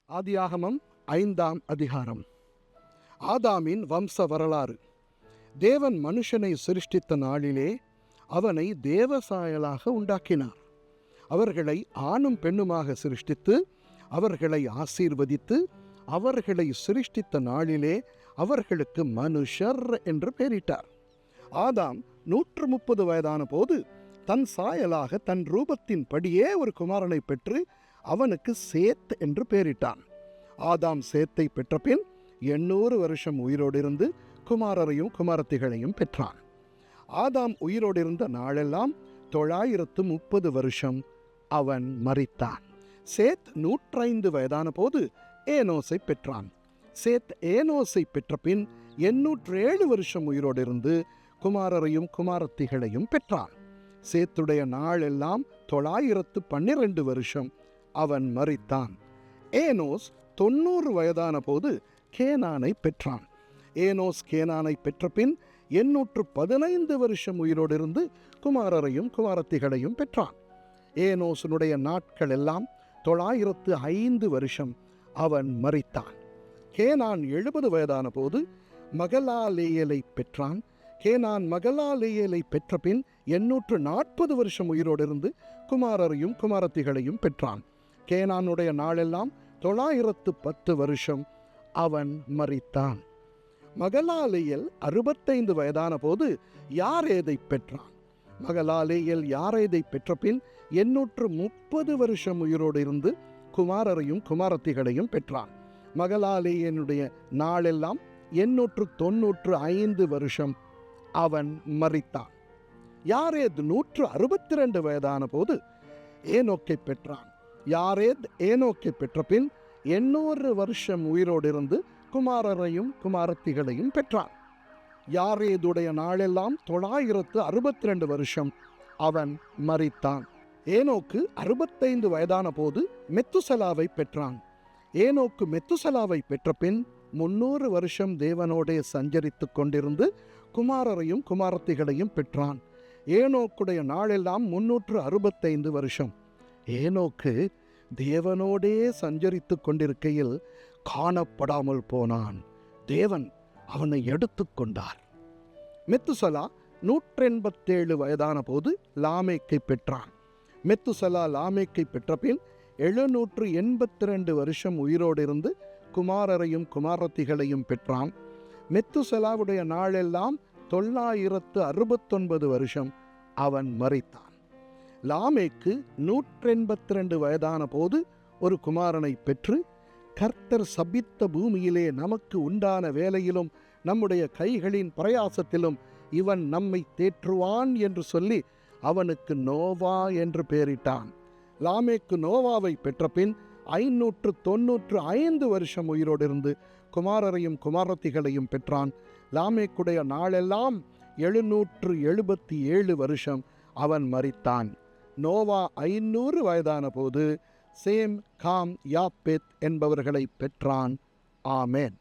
ஆதியாகமம் 5ஆம் அதிகாரம். ஆதாமின் வம்ச வரலாறு. தேவன் மனுஷனை சிருஷ்டித்த நாளிலே அவனை தேவசாயலாக உண்டாக்கினார். அவர்களை ஆணும் பெண்ணுமாக சிருஷ்டித்து அவர்களை ஆசீர்வதித்து அவர்களை சிருஷ்டித்த நாளிலே அவர்களுக்கு மனுஷர் என்று பெயரிட்டார். ஆதாம் 130 வயதான போது தன் சாயலாக தன் ரூபத்தின் படியே ஒரு குமாரனை பெற்று அவனுக்கு சேத் என்று பெயரிட்டான். ஆதாம் சேத்தை பெற்ற பின் 800 வருஷம் உயிரோடு இருந்து குமாரரையும் குமாரத்திகளையும் பெற்றான். ஆதாம் உயிரோடு இருந்த நாளெல்லாம் 930 வருஷம் அவன் மரித்தான். சேத் 105 வயதான போது ஏனோசை பெற்றான். சேத் ஏனோசை பெற்ற பின் 807 வருஷம் உயிரோடு இருந்து குமாரரையும் குமாரத்திகளையும் பெற்றான். சேத்துடைய நாளெல்லாம் 912 வருஷம் அவன் மரித்தான். ஏனோஸ் 90 வயதான போது கேனானை பெற்றான். ஏனோஸ் கேனானை பெற்ற பின் 815 வருஷம் உயிரோடு இருந்து குமாரரையும் குமாரத்திகளையும் பெற்றான். ஏனோசனுடைய நாட்கள் எல்லாம் 905 வருஷம் அவன் மரித்தான். கேனான் 70 வயதான போது மகலாலேயலை பெற்றான். கேனான் மகலாலேயலை பெற்ற பின் 840 வருஷம் உயிரோடு இருந்து குமாரரையும் குமாரத்திகளையும் பெற்றான். கேனானுடைய நாளெல்லாம் 910 வருஷம் அவன் மரித்தான். மகலாலேயல் 65 வயதான போது யாரேதை பெற்றான். மகலாலேயல் யாரேதை பெற்ற பின் 830 வருஷம் உயிரோடு இருந்து குமாரரையும் குமாரத்திகளையும் பெற்றான். மகலாலேயனுடைய நாளெல்லாம் 895 வருஷம் அவன் மரித்தான். யாரேத் 162 வயதான போது ஏனோக்கை பெற்றான். யாரேத் ஏனோக்கை பெற்ற பின் 800 வருஷம் உயிரோடு இருந்து குமாரரையும் குமாரத்திகளையும் பெற்றான். யாரேதுடைய நாளெல்லாம் 962 வருஷம் அவன் மரித்தான். ஏனோக்கு 65 வயதான போது மெத்துசலாவை பெற்றான். ஏனோக்கு மெத்துசலாவை பெற்ற பின் 300 வருஷம் தேவனோடே சஞ்சரித்து கொண்டிருந்து குமாரரையும் குமாரத்திகளையும் பெற்றான். ஏனோக்குடைய நாளெல்லாம் 365 வருஷம். ஏனோக்கு தேவனோடே சஞ்சரித்து கொண்டிருக்கையில் காணப்படாமல் போனான். தேவன் அவனை எடுத்து கொண்டார். மெத்துசலா 187 வயதான போது லாமேக்கை பெற்றான். மெத்துசலா லாமேக்கை பெற்ற பின் 782 வருஷம் உயிரோடு இருந்து குமாரரையும் குமாரத்திகளையும் பெற்றான். மெத்துசலாவுடைய நாளெல்லாம் 969 வருஷம் அவன் மரித்தான். லாமேக்கு 182 வயதான போது ஒரு குமாரனை பெற்று, கர்த்தர் சபித்த பூமியிலே நமக்கு உண்டான வேலையிலும் நம்முடைய கைகளின் பிரயாசத்திலும் இவன் நம்மை தேற்றுவான் என்று சொல்லி அவனுக்கு நோவா என்று பெயரிட்டான். லாமேக்கு நோவாவை பெற்ற பின் 595 வருஷம் உயிரோடு இருந்து குமாரரையும் குமாரத்திகளையும் பெற்றான். லாமேக்குடைய நாளெல்லாம் 777 வருஷம் அவன் மரித்தான். நோவா 500 வயதான போது சேம், காம், யாப்பேத் என்பவர்களை பெற்றான். ஆமேன்.